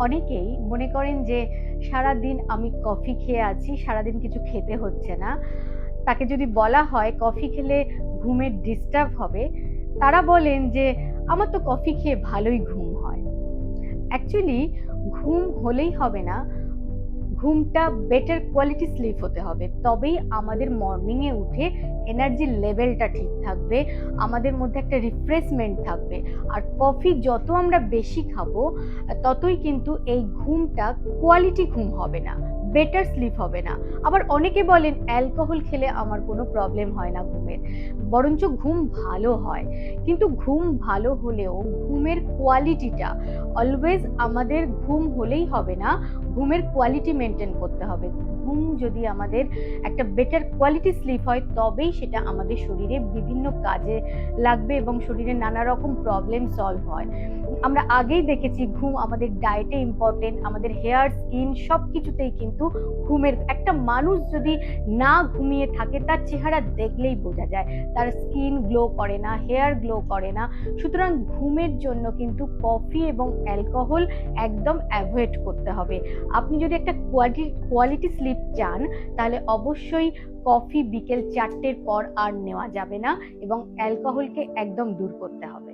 অনেকেই মনে করেন যে সারাদিন আমি কফি খেয়ে আছি, সারাদিন কিছু খেতে হচ্ছে না। তাকে যদি বলা হয় কফি খেলে ঘুমের ডিস্টার্ব হবে, তারা বলেন যে আমার তো কফি খেয়ে ভালোই ঘুম হয়। অ্যাকচুয়ালি ঘুম হলেই হবে না, ঘুমটা বেটার কোয়ালিটি স্লিপ হতে হবে, তবেই আমাদের মর্নিং এ উঠে এনার্জি লেভেলটা ঠিক থাকবে, আমাদের মধ্যে একটা রিফ্রেশমেন্ট থাকবে। আর কফি যত আমরা বেশি খাবো ততই কিন্তু এই ঘুমটা কোয়ালিটি ঘুম হবে না, বেটার স্লিপ হবে না। আবার অনেকে বলেন অ্যালকোহল খেলে আমার কোনো প্রবলেম হয় না ঘুমের, বরঞ্চ ঘুম ভালো হয়। কিন্তু ঘুম ভালো হলেও ঘুমের কোয়ালিটিটা অলওয়েজ, আমাদের ঘুম হলেই হবে না, ঘুমের কোয়ালিটি মেনটেন করতে হবে। ঘুম যদি আমাদের একটা বেটার কোয়ালিটি স্লিপ হয় তবেই সেটা আমাদের শরীরে বিভিন্ন কাজে লাগবে এবং শরীরে নানা রকম প্রবলেম সলভ হয়। আমরা আগেই দেখেছি ঘুম আমাদের ডায়েটে ইম্পর্টেন্ট, আমাদের হেয়ার স্কিন সব কিছুতেই কিন্তু ঘুমের, একটা মানুষ যদি না ঘুমিয়ে থাকে তার চেহারা দেখলেই বোঝা যায়, তার স্কিন গ্লো করে না, হেয়ার গ্লো করে না। সুতরাং ঘুমের জন্য কিন্তু কফি এবং অ্যালকোহল একদম অ্যাভয়েড করতে হবে। আপনি যদি একটা কোয়ালিটি স্লিপ চান তাহলে অবশ্যই কফি বিকেল 4টের পর আর নেওয়া যাবে না এবং অ্যালকোহলকে একদম দূর করতে হবে।